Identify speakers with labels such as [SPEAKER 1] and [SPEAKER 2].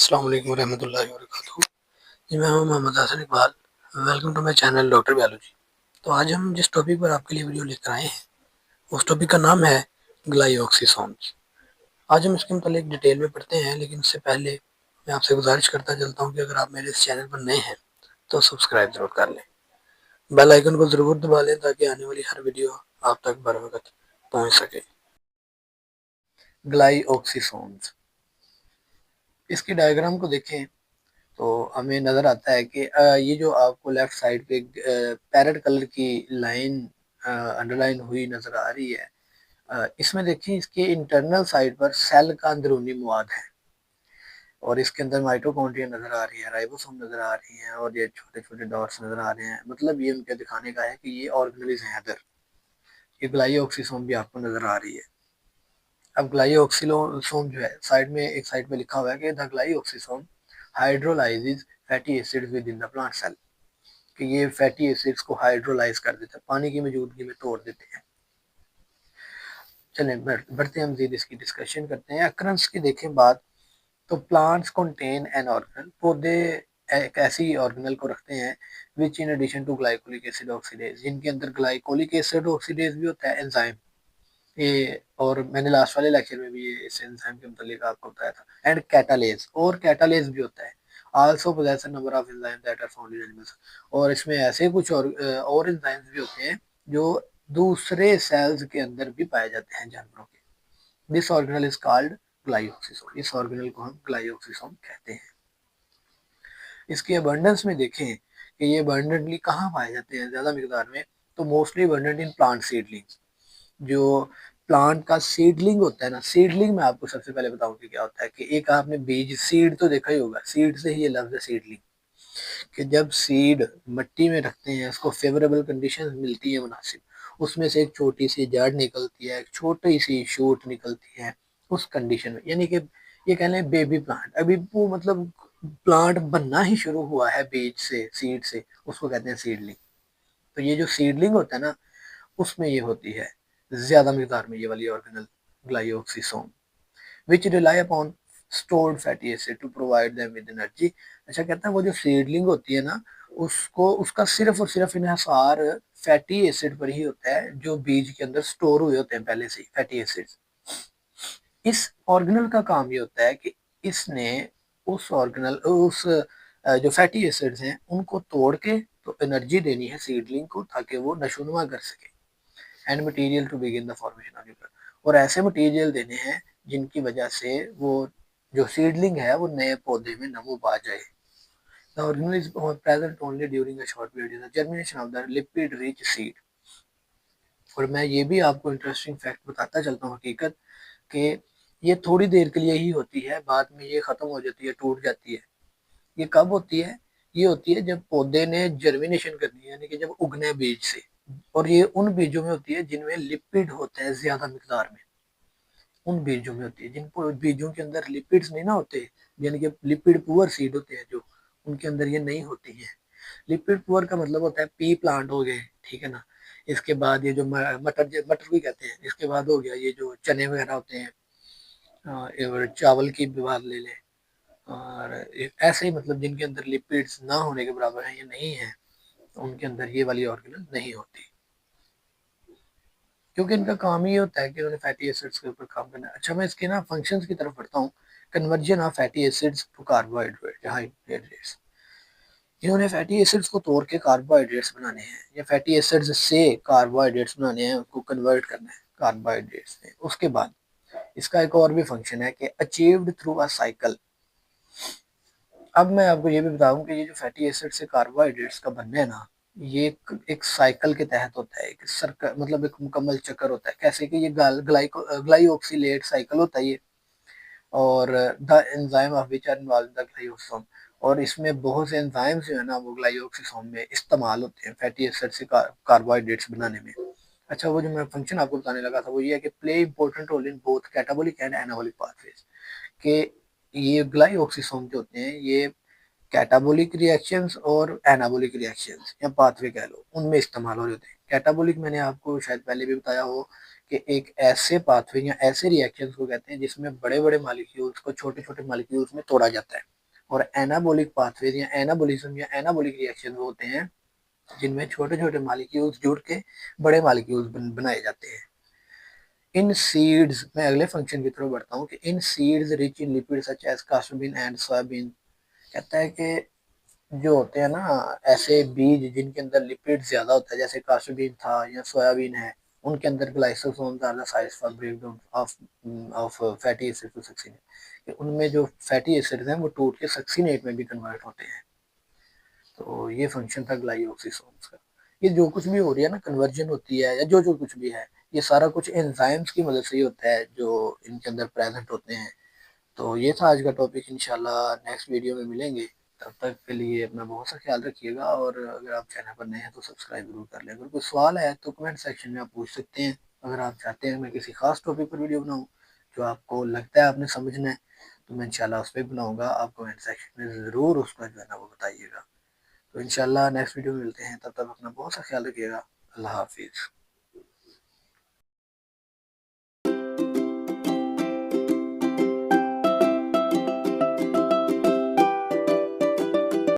[SPEAKER 1] अस्सलाम वालेकुम रहमतुल्लाहि व बरकातहू। जी मैं हूँ Mohammad Hasan Iqbal. Welcome to my channel doctor biology. तो आज हम जिस टॉपिक पर आपके लिए वीडियो लेकर आए हैं उस टॉपिक का नाम है ग्लाइऑक्सीसोम्स। आज हम इसके मतलब डिटेल में पढ़ते हैं, लेकिन उससे पहले मैं आपसे गुजारिश करता चलता हूँ कि अगर आप मेरे इस चैनल पर नए हैं तो सब्सक्राइब ज़रूर कर लें, बेल आइकन को ज़रूर दबा लें ताकि आने वाली हर वीडियो आप तक बर वक्त पहुँच सके। ग्लाइऑक्सीसोम्स, इसकी डायग्राम को देखें तो हमें नज़र आता है कि ये जो आपको लेफ्ट साइड पे पैरेट कलर की लाइन अंडरलाइन हुई नज़र आ रही है, इसमें देखिए इसके इंटरनल साइड पर सेल का अंदरूनी मवाद है और इसके अंदर माइटोकॉन्ड्रिया नज़र आ रही है, राइबोसोम नज़र आ रही हैं और ये छोटे छोटे डॉट्स नज़र आ रहे हैं। मतलब ये उनके दिखाने का है कि ये ऑर्गेनेल्स हैं अदर। ये ग्लाइऑक्सीसोम भी आपको नज़र आ रही है। अब ग्लाइऑक्सीसोम जो है साइड में एक साइड पे लिखा हुआ है कि the glyoxysome hydrolyses fatty acids with in the plant cell, कि ये फैटी एसिड्स को हाइड्रोलाइज कर देते हैं, पानी की मौजूदगी में तोड़ देते हैं। चलें बढ़ते हैं, हम मजीद इसकी डिस्कशन करते हैं। अक्रंस की देखें बात, तो प्लांट्स कंटेन एन ऑर्गेनल, पौधे एक ऐसी ऑर्गेनल को रखते हैं which in addition to glycolic acid oxidase, जिनके अंदर ग्लाइकोलिक एसिड ऑक्सीडेज भी होता है, एंजाइम ये, और मैंने लास्ट वाले लेक्चर में भी ये इस एंजाइम के मुतालिक आपको बताया था, एंड कैटालेज, और कैटालेज भी होता है। Also possess a number of enzyme that are found in animals, और इसमें ऐसे कुछ और एंजाइम्स भी होते हैं जो दूसरे सेल्स के अंदर भी पाए जाते हैं जानवरों के। This organelle is called glyoxysome, इस ऑर्गेनल को हम ग्लाइऑक्सीसोम कहते हैं। इसकी अबंडेंस में देखें कि ये अबंडेंटली कहाँ पाए जाते हैं ज़्यादा मिकदार में, तो mostly abundant in plant seedlings. जो प्लांट का सीडलिंग होता है ना, सीडलिंग में आपको सबसे पहले बताऊं कि क्या होता है, कि एक आपने बीज सीड तो देखा ही होगा, सीड से ही ये लफ्ज है सीडलिंग, कि जब सीड मिट्टी में रखते हैं उसको फेवरेबल कंडीशन मिलती है मुनासिब, उसमें से एक छोटी सी जड़ निकलती है, एक छोटी सी शूट निकलती है उस कंडीशन में, यानी कि ये कह लें बेबी प्लांट, अभी वो मतलब प्लांट बनना ही शुरू हुआ है बीज से, सीड से, उसको कहते हैं सीडलिंग। तो ये जो सीडलिंग होता है ना, उसमें ये होती है ज्यादा मिकदार में ये वाली organelle glyoxysome, which rely upon stored fatty acid to provide them with energy. अच्छा कहता है वो जो सीडलिंग होती है ना, उसको उसका सिर्फ और सिर्फ इन्हिसार फैटी एसिड पर ही होता है जो बीज के अंदर स्टोर हुए होते हैं पहले से ही, फैटी एसिड्स। इस ऑर्गेनल का काम ये होता है कि इसने उस ऑर्गेनल उस जो फैटी एसिड्स हैं उनको तोड़ के तो एनर्जी देनी है सीडलिंग को ताकि वो नशोनुमा कर सके, and material to begin the formation of new plant, और ऐसे मटेरियल देने हैं जिनकी वजह से वो जो सीडलिंग है वो नए पौधे में नमो पा जाए। The organelle is present only during a short period, germination of the lipid rich seed. और मैं ये भी आपको इंटरेस्टिंग फैक्ट बताता चलता हूँ हकीकत, कि ये थोड़ी देर के लिए ही होती है, बाद में ये खत्म हो जाती है, टूट जाती है। ये कब होती है? ये होती है जब पौधे ने जर्मिनेशन करनी है, यानी कि जब उगने हैं बीज से, और ये उन बीजों में होती है जिनमें लिपिड होते हैं ज्यादा मिकदार में, उन बीजों में होती है जिन बीजों के अंदर लिपिड्स नहीं ना होते, यानी कि लिपिड पुअर सीड होते हैं जो, उनके अंदर ये नहीं होती है। लिपिड पुअर का मतलब होता है पी प्लांट हो गए, ठीक है ना, इसके बाद ये जो मटर मटर भी कहते हैं, इसके बाद हो गया ये जो चने वगैरह होते हैं, और चावल की भी बात ले लें, और ऐसे ही मतलब जिनके अंदर लिपिड्स ना होने के बराबर है, ये नहीं है, तो उनके अंदर ये वाली ऑर्गेनल नहीं होती, क्योंकि इनका काम ही होता है कि उन्होंने फैटी एसिड्स के ऊपर काम करना है। अच्छा मैं इसके ना फंक्शंस की तरफ बढ़ता हूँ। Conversion of fatty acids to carbohydrates, इन्होंने फैटी एसिड्स को तोड़ के कार्बोहाइड्रेट्स बनाने हैं, या फैटी एसिड्स से कार्बोहाइड्रेट्स बनाने हैं, उसको कन्वर्ट करना है कार्बोहाइड्रेट्स में। उसके बाद इसका एक और भी फंक्शन है कि अचीव्ड थ्रू अ साइकिल। अब मैं आपको ये भी बताऊं कि ये जो फैटी एसिड से कार्बोहाइड्रेट्स का बनना है ना, ये एक साइकिल के तहत होता है, एक सर्कल, मतलब एक मुकम्मल चक्कर होता है। कैसे कि ये ग्लाइकोक्सिलेट साइकिल होता है ये, और the enzyme of which are involve in the glycosome, और इसमें बहुत से एंजाइम्स जो है ना वो ग्लाइकोक्सिसोम में इस्तेमाल होते हैं फैटी एसिड से कार्बोहाइड्रेट्स बनाने में। अच्छा वो जो मैं फंक्शन आपको बताने लगा था वो ये है कि play important role in both catabolic and anabolic pathways, कि ये ग्लाइकोक्सिसोम जो होते हैं ये कैटाबोलिक रिएक्शंस और एनाबोलिक रिएक्शंस या पाथवे कह लो, उनमें इस्तेमाल हो रहे होते हैं। कैटाबोलिक मैंने आपको शायद पहले भी बताया हो कि एक ऐसे पाथवे या ऐसे रिएक्शंस को कहते हैं जिसमें बड़े बड़े मालिक्यूल्स को छोटे छोटे मालिक्यूल्स में तोड़ा जाता है। और एनाबॉलिक पाथवेज या एनाबॉलिज्म या एनाबॉलिक रिएक्शन वो होते हैं जिनमें छोटे छोटे मालिक्यूल्स जुड़ के बड़े मालिक्यूल्स बनाए जाते हैं। इन सीड्स, मैं अगले फंक्शन की तरफ बढ़ता हूँ कि in seeds rich in lipid such as castor bean and soybean, कहता है कि जो होते हैं ना ऐसे बीज जिनके अंदर लिपिड ज्यादा होता है, जैसे कास्टोबिन था या सोयाबीन है, उनके अंदर ग्लाइसोसोम्स आर द साइज for breakdown of of fatty acid to succinate, उनमें जो फैटी एसिड्स हैं वो टूट के सक्सिनेट में भी कन्वर्ट होते हैं। तो ये फंक्शन था ग्लाइयोक्सिसोम्स का। ये जो कुछ भी हो रही है ना, कन्वर्जन होती है या जो जो कुछ भी है, ये सारा कुछ एंजाइम्स की मदद से ही होता है जो इनके अंदर प्रेजेंट होते हैं। तो ये था आज का टॉपिक, इंशाल्लाह नेक्स्ट वीडियो में मिलेंगे। तब तक के लिए अपना बहुत सा ख्याल रखिएगा, और अगर आप चैनल पर नए हैं तो सब्सक्राइब जरूर कर लें। अगर कोई सवाल है तो कमेंट सेक्शन में आप पूछ सकते हैं। अगर आप चाहते हैं मैं किसी खास टॉपिक पर वीडियो बनाऊँ जो आपको लगता है आपने समझना है, तो मैं इंशाल्लाह उस पर बनाऊँगा। आप कमेंट सेक्शन में ज़रूर उसका जो है ना वो बताइएगा। तो इंशाल्लाह नेक्स्ट वीडियो में मिलते हैं, तब तक अपना बहुत सा ख्याल रखिएगा। अल्लाह हाफिज़।